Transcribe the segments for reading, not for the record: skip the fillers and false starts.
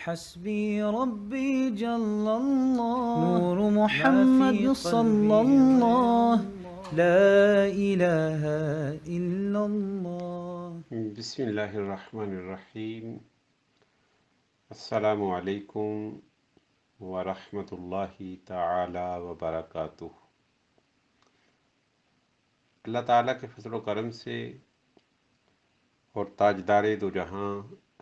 حسبي ربي جل الله نور محمد صلى الله لا إله إلا الله. بسم اللہ الرحمن الرحیم۔ السلام علیکم ورحمۃ اللہ تعالی وبرکاتہ۔ اللہ تعالیٰ کے فضل و کرم سے اور تاجدار دو جہاں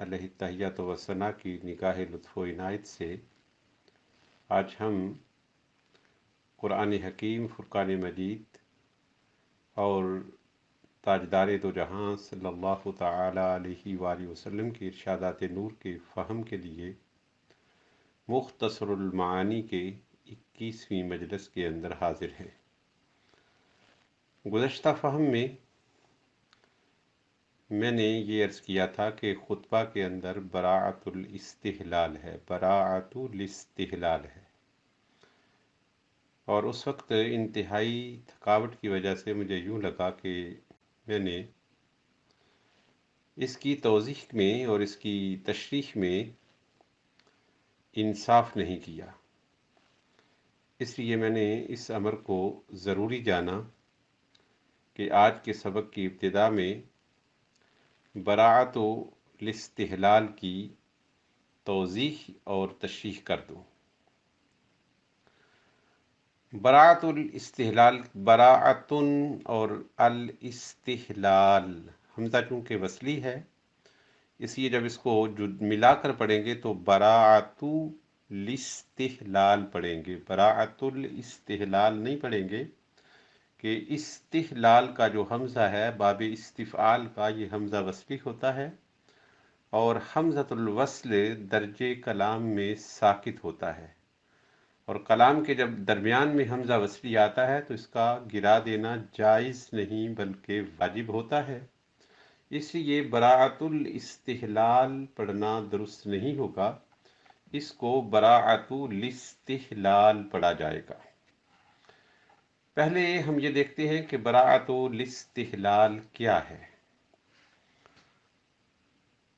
علیہ تحیات و ثنا کی نگاہ لطف و عنایت سے آج ہم قرآن حکیم، فرقان مجید اور تاجدار دو جہاں صلی اللہ تعالی علیہ وآلہ وسلم کے ارشادات نور کے فہم کے لیے مختصر المعانی کے 21ویں مجلس کے اندر حاضر ہیں۔ گزشتہ فہم میں میں نے یہ عرض کیا تھا کہ خطبہ کے اندر براعت الاستحلال ہے، براعت الاستحلال ہے، اور اس وقت انتہائی تھکاوٹ کی وجہ سے مجھے یوں لگا کہ میں نے اس کی توضیح میں اور اس کی تشریح میں انصاف نہیں کیا، اس لیے میں نے اس امر کو ضروری جانا کہ آج کے سبق کی ابتدا میں براعت الاستحلال کی توضیح اور تشریح کر دوں۔ براعت الاستحلال، براعتن اور الاستحلال، حمزہ چونکہ وصلی ہے اس لیے جب اس کو ملا کر پڑھیں گے تو براعت الاستحلال پڑھیں گے، براعت الاستحلال نہیں پڑھیں گے، کہ استحلال کا جو حمزہ ہے باب استفعال کا یہ حمزہ وصلی ہوتا ہے، اور حمزۃ الوصل درجے کلام میں ساکت ہوتا ہے، اور کلام کے جب درمیان میں حمزہ وصلی آتا ہے تو اس کا گرا دینا جائز نہیں بلکہ واجب ہوتا ہے، اس لیے براعت الاستحلال پڑھنا درست نہیں ہوگا، اس کو براعت الاستحلال پڑھا جائے گا۔ پہلے ہم یہ دیکھتے ہیں کہ براعت الاستحلال کیا ہے۔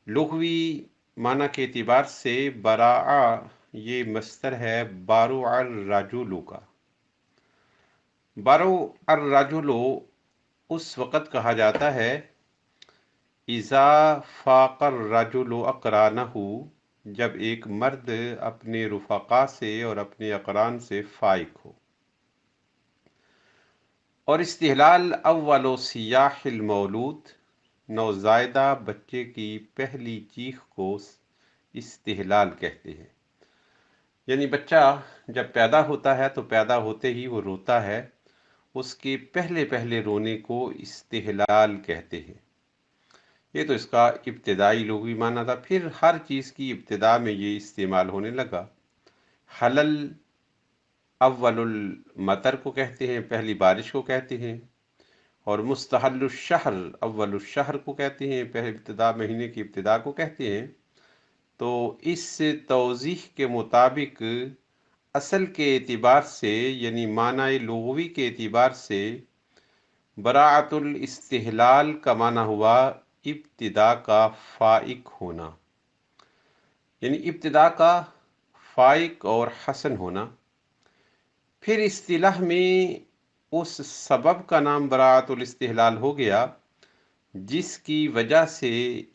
لغوی معنی کے اعتبار سے براء یہ مصدر ہے بارع الرجل کا۔ بارع الرجل اس وقت کہا جاتا ہے اذا فاق الرجل اقرانہ، جب ایک مرد اپنے رفقا سے اور اپنے اقران سے فائق ہو، اور استحلال اول صیاح المولود، نوزائیدہ بچے کی پہلی چیخ کو استحلال کہتے ہیں، یعنی بچہ جب پیدا ہوتا ہے تو پیدا ہوتے ہی وہ روتا ہے، اس کے پہلے پہلے رونے کو استحلال کہتے ہیں۔ یہ تو اس کا ابتدائی لغوی معنی تھا، پھر ہر چیز کی ابتدا میں یہ استعمال ہونے لگا۔ حلل اول المطر کو کہتے ہیں، پہلی بارش کو کہتے ہیں، اور مستحل الشہر اول الشہر کو کہتے ہیں، پہلے ابتدا مہینے کی ابتدا کو کہتے ہیں۔ تو اس توضیح کے مطابق اصل کے اعتبار سے یعنی معنی لغوی کے اعتبار سے براعت الاستحلال کا معنی ہوا ابتدا کا فائق ہونا، یعنی ابتدا کا فائق اور حسن ہونا۔ پھر اصطلاح میں اس سبب کا نام براعت الاستحلال ہو گیا جس کی وجہ سے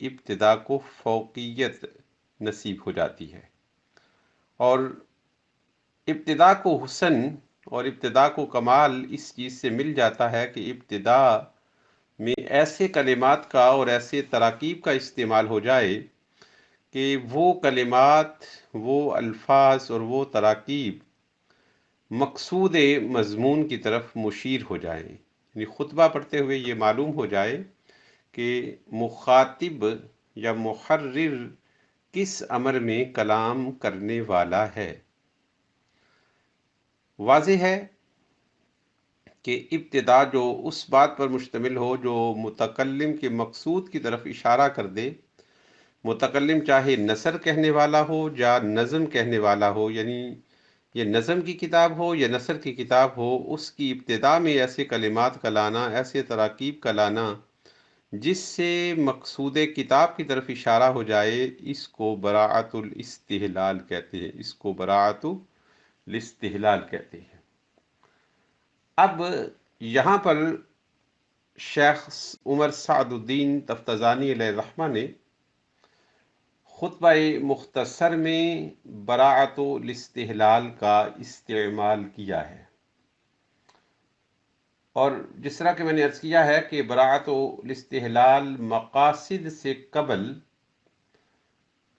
ابتدا کو فوقیت نصیب ہو جاتی ہے، اور ابتدا کو حسن اور ابتدا کو کمال اس چیز سے مل جاتا ہے کہ ابتدا میں ایسے کلمات کا اور ایسے تراکیب کا استعمال ہو جائے کہ وہ کلمات، وہ الفاظ اور وہ تراکیب مقصود مضمون کی طرف مشیر ہو جائیں، یعنی خطبہ پڑھتے ہوئے یہ معلوم ہو جائے کہ مخاطب یا محرر کس امر میں کلام کرنے والا ہے۔ واضح ہے کہ ابتدا جو اس بات پر مشتمل ہو جو متکلم کے مقصود کی طرف اشارہ کر دے، متکلم چاہے نثر کہنے والا ہو یا نظم کہنے والا ہو، یعنی یہ نظم کی کتاب ہو یا نثر کی کتاب ہو، اس کی ابتدا میں ایسے کلمات کا لانا، ایسے تراکیب کا لانا جس سے مقصود کتاب کی طرف اشارہ ہو جائے، اس کو براعت الاستحلال کہتے ہیں، اس کو براعت الاستحلال کہتے ہیں۔ اب یہاں پر شیخ عمر سعد الدین تفتزانی علیہ الرحمہ نے خطبہ مختصر میں براعت الاستحلال کا استعمال کیا ہے، اور جس طرح کہ میں نے عرض کیا ہے کہ براعت الاستحلال مقاصد سے قبل،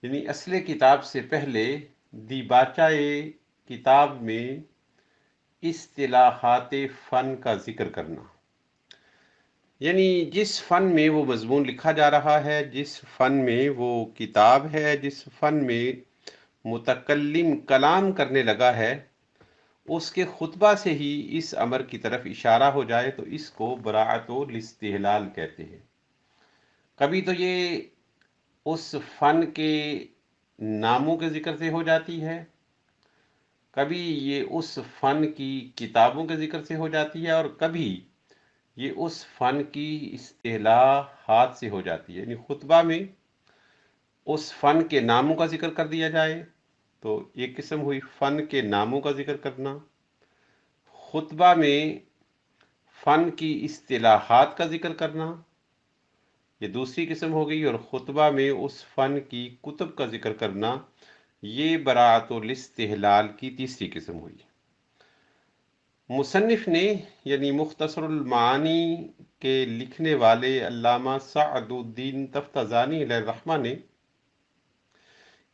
یعنی اصل کتاب سے پہلے، دیباچۂ کتاب میں اصطلاحات فن کا ذکر کرنا، یعنی جس فن میں وہ مضمون لکھا جا رہا ہے، جس فن میں وہ کتاب ہے، جس فن میں متکلم کلام کرنے لگا ہے، اس کے خطبہ سے ہی اس امر کی طرف اشارہ ہو جائے تو اس کو براعت الاستحلال کہتے ہیں۔ کبھی تو یہ اس فن کے ناموں کے ذکر سے ہو جاتی ہے، کبھی یہ اس فن کی کتابوں کے ذکر سے ہو جاتی ہے، اور کبھی یہ اس فن کی اصطلاحات سے ہو جاتی ہے۔ یعنی خطبہ میں اس فن کے ناموں کا ذکر کر دیا جائے تو ایک قسم ہوئی فن کے ناموں کا ذکر کرنا، خطبہ میں فن کی اصطلاحات کا ذکر کرنا یہ دوسری قسم ہو گئی، اور خطبہ میں اس فن کی کتب کا ذکر کرنا یہ براعت الاستحلال کی تیسری قسم ہوئی۔ مصنف نے یعنی مختصر المعانی کے لکھنے والے علامہ سعد الدین تفتزانی علیہ الرحمہ نے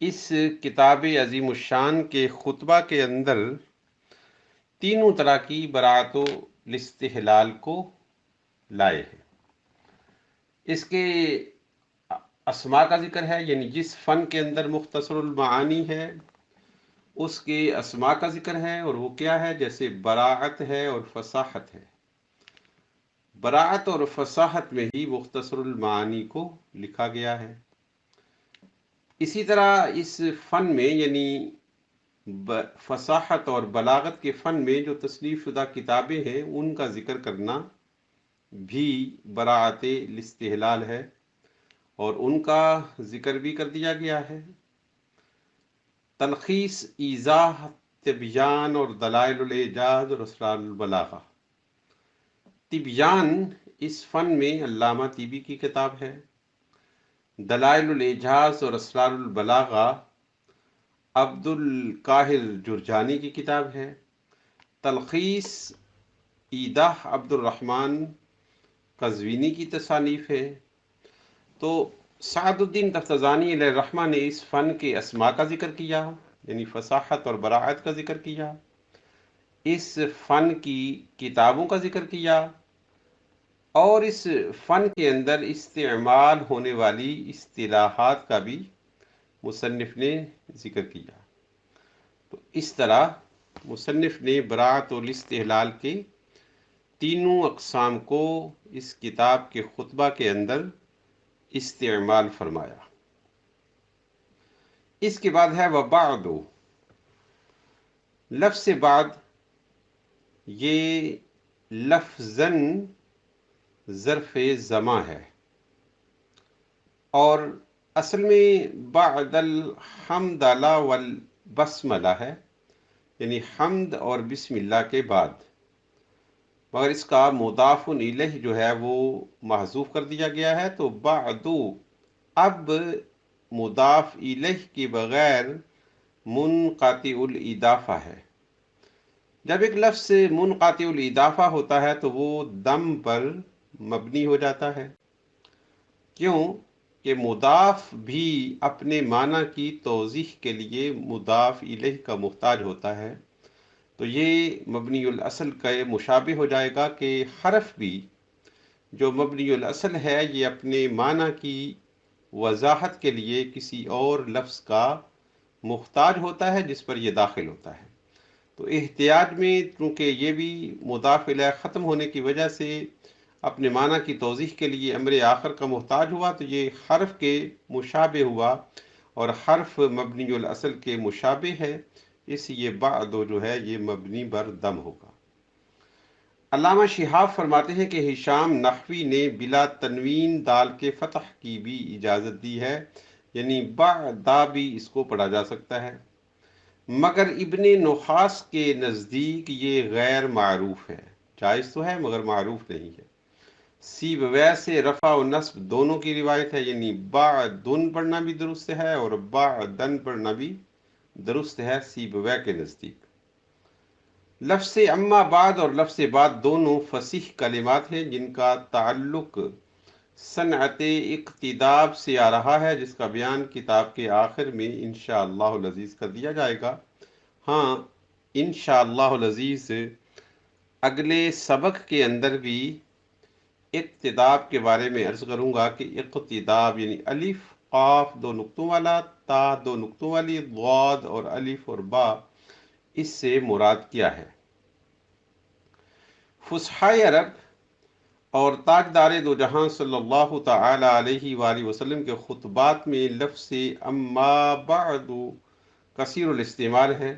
اس کتاب عظیم الشان کے خطبہ کے اندر تینوں طرح کی براعت الاستحلال کو لائے ہیں۔ اس کے اسماء کا ذکر ہے، یعنی جس فن کے اندر مختصر المعانی ہے اس کے اسماء کا ذکر ہے، اور وہ کیا ہے؟ جیسے براعت ہے اور فصاحت ہے۔ براعت اور فصاحت میں ہی مختصر المعانی کو لکھا گیا ہے۔ اسی طرح اس فن میں یعنی فصاحت اور بلاغت کے فن میں جو تصنیف شدہ کتابیں ہیں ان کا ذکر کرنا بھی براعت الاستحلال ہے، اور ان کا ذکر بھی کر دیا گیا ہے۔ تلخیص، ایضاح، تبیان اور دلائل الاعجاز اور اسرار البلاغہ۔ تبیان اس فن میں علامہ طیبی کی کتاب ہے، دلائل الاعجاز اور اسرار البلاغہ عبد القاہر جرجانی کی کتاب ہے، تلخیص، ایضاح عبد الرحمن قزوینی کی تصانیف ہے۔ تو سعد الدین تفتزانی علیہ الرحمہ نے اس فن کے اسماء کا ذکر کیا، یعنی فصاحت اور براعت کا ذکر کیا، اس فن کی کتابوں کا ذکر کیا، اور اس فن کے اندر استعمال ہونے والی اصطلاحات کا بھی مصنف نے ذکر کیا۔ تو اس طرح مصنف نے براعت الاستحلال کے تینوں اقسام کو اس کتاب کے خطبہ کے اندر استعمال فرمایا۔ اس کے بعد ہے وبعد۔ لفظ بعد یہ لفظاً ظرف زماں ہے، اور اصل میں بعد الحمدللہ والبسملہ ہے، یعنی حمد اور بسم اللہ کے بعد، مگر اس کا مضاف الیہ جو ہے وہ محذوف کر دیا گیا ہے، تو بعد اب مضاف الیہ کے بغیر منقطع الاضافہ ہے۔ جب ایک لفظ منقطع الاضافہ ہوتا ہے تو وہ دم پر مبنی ہو جاتا ہے، کیوں کہ مضاف بھی اپنے معنی کی توضیح کے لیے مضاف الیہ کا محتاج ہوتا ہے، تو یہ مبنی الاصل کا مشابہ ہو جائے گا کہ حرف بھی جو مبنی الاصل ہے یہ اپنے معنی کی وضاحت کے لیے کسی اور لفظ کا محتاج ہوتا ہے جس پر یہ داخل ہوتا ہے۔ تو احتیاج میں چونکہ یہ بھی مضاف الیہ ختم ہونے کی وجہ سے اپنے معنی کی توضیح کے لیے امر آخر کا محتاج ہوا، تو یہ حرف کے مشابہ ہوا، اور حرف مبنی الاصل کے مشابہ ہے، اس یہ بعد جو ہے یہ مبنی بر دم ہوگا۔ علامہ شہاب فرماتے ہیں کہ ہشام نحوی نے بلا تنوین دال کے فتح کی بھی اجازت دی ہے، یعنی بعدا بھی اس کو پڑھا جا سکتا ہے، مگر ابن نحاس کے نزدیک یہ غیر معروف ہے، جائز تو ہے مگر معروف نہیں ہے۔ سیبویہ سے رفع و نصب دونوں کی روایت ہے، یعنی بعدن پڑھنا بھی درست ہے اور بعدن پڑھنا بھی درست ہے سیبویہ کے نزدیک۔ لفظ اما بعد اور لفظ بعد دونوں فصیح کلمات ہیں جن کا تعلق صنعت اقتداب سے آ رہا ہے، جس کا بیان کتاب کے آخر میں انشاءاللہ العزیز کر دیا جائے گا۔ ہاں، انشاءاللہ العزیز اگلے سبق کے اندر بھی اقتداب کے بارے میں عرض کروں گا کہ اقتداب یعنی الف قاف دو نقطوں والا، تا دو نقطوں والی، ضاد اور الف اور با، اس سے مراد کیا ہے۔ فصحائے عرب اور تاجدار دو جہاں صلی اللہ تعالی علیہ وآلہ وسلم کے خطبات میں لفظ اما بعد کثیر الاستعمال ہے۔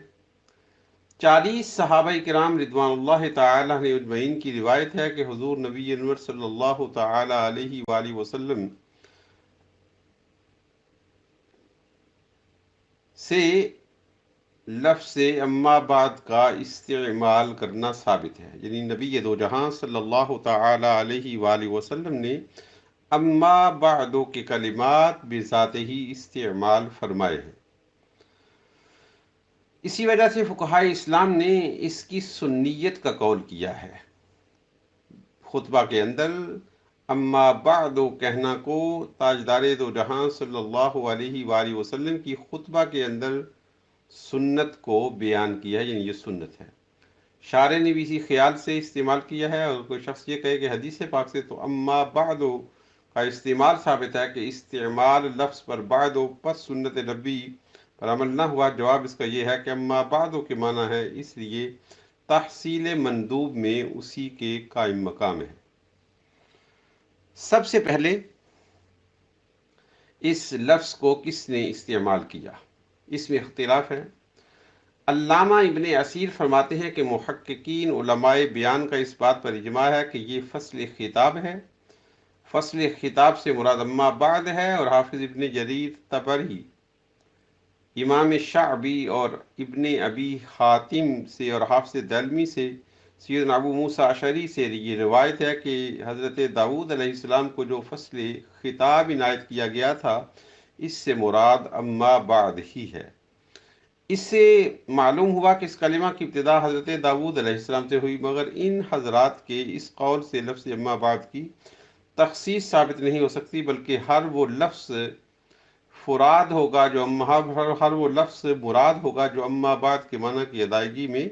40 صحابہ کرام رضوان اللہ تعالی علیہ اجمعین کی روایت ہے کہ حضور نبی انور صلی اللہ تعالی علیہ وآلہ وسلم سے لفظ اما بعد کا استعمال کرنا ثابت ہے، یعنی نبی دو جہاں صلی اللہ تعالی علیہ وآلہ وسلم نے اما بعد کے کلمات بذات ہی استعمال فرمائے ہیں۔ اسی وجہ سے فقہائے اسلام نے اس کی سنیت کا قول کیا ہے۔ خطبہ کے اندر اما بعد کہنا کو تاجدار دو جہاں صلی اللہ علیہ وآلہ وسلم کی خطبہ کے اندر سنت کو بیان کیا ہے، یعنی یہ سنت ہے۔ شارح نے بھی اسی خیال سے استعمال کیا ہے، اور کوئی شخص یہ کہے کہ حدیث پاک سے تو اما بعد کا استعمال ثابت ہے کہ استعمال لفظ پر بعد پس سنت نبی پر عمل نہ ہوا، جواب اس کا یہ ہے کہ اما بعد کے معنی ہے، اس لیے تحصیل مندوب میں اسی کے قائم مقام ہے۔ سب سے پہلے اس لفظ کو کس نے استعمال کیا، اس میں اختلاف ہے۔ علامہ ابن اسیر فرماتے ہیں کہ محققین علماء بیان کا اس بات پر اجماع ہے کہ یہ فصل خطاب ہے۔ فصل خطاب سے مراد اما بعد ہے، اور حافظ ابن جریر طبری، امام شعبی اور ابن ابی حاتم سے اور حافظ دلمی سے، سیدنا ابو موسیٰ اشعری سے یہ روایت ہے کہ حضرت داؤد علیہ السلام کو جو فصل خطاب عنایت کیا گیا تھا، اس سے مراد اما بعد ہی ہے۔ اس سے معلوم ہوا کہ اس کلمہ کی ابتدا حضرت داؤد علیہ السلام سے ہوئی، مگر ان حضرات کے اس قول سے لفظ اما بعد کی تخصیص ثابت نہیں ہو سکتی، بلکہ ہر وہ لفظ مراد ہوگا جو اما بعد کے معنی کی ادائیگی میں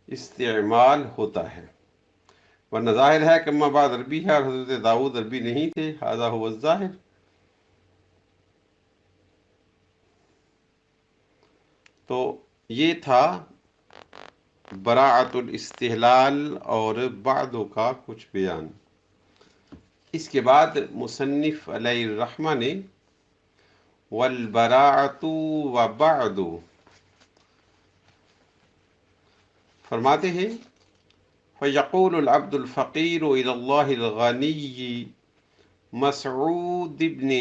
استعمال ہوتا ہے، ورنہ ظاہر ہے کہ اما بعد عربی ہے اور حضرت داؤد عربی نہیں تھے، ھذا ھو الظاہر۔ تو یہ تھا براعت الاستحلال اور بعدوں کا کچھ بیان۔ اس کے بعد مصنف علیہ الرحمہ نے والبراعت وبعد فرماتے ہیں فیقول العبد الفقیر الی اللہ الغنی مسعود ابن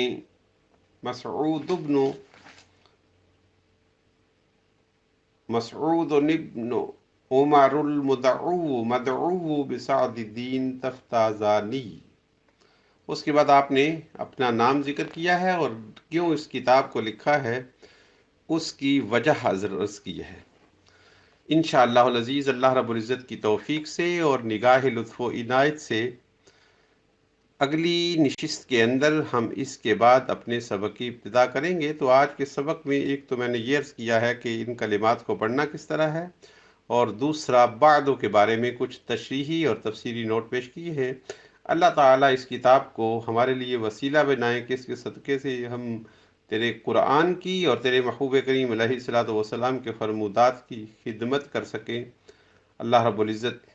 عمر مدعو بسعد الدین تفتازانی۔ اس کے بعد آپ نے اپنا نام ذکر کیا ہے اور کیوں اس کتاب کو لکھا ہے اس کی وجہ عرض کی ہے۔ انشاءاللہ العزیز اللہ رب العزت کی توفیق سے اور نگاہ لطف و عنایت سے اگلی نشست کے اندر ہم اس کے بعد اپنے سبق کی ابتدا کریں گے۔ تو آج کے سبق میں ایک تو میں نے یہ عرض کیا ہے کہ ان کلمات کو پڑھنا کس طرح ہے، اور دوسرا بعدوں کے بارے میں کچھ تشریحی اور تفسیری نوٹ پیش کیے ہیں۔ اللہ تعالیٰ اس کتاب کو ہمارے لیے وسیلہ بنائے کہ اس کے صدقے سے ہم تیرے قرآن کی اور تیرے محبوب کریم علیہ الصلوۃ والسلام کے فرمودات کی خدمت کر سکیں۔ اللہ رب العزت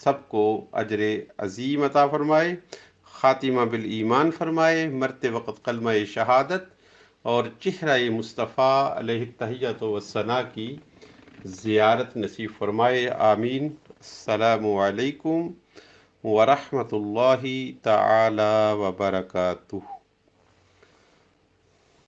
سب کو اجر عظیم عطا فرمائے، خاتمہ بالایمان فرمائے، مرتے وقت کلمہ شہادت اور چہرہ مصطفیٰ علیہ التحیۃ والثناء کی زیارت نصیب فرمائے، آمین۔ السلام علیکم ورحمۃ اللہ تعالی وبرکاتہ.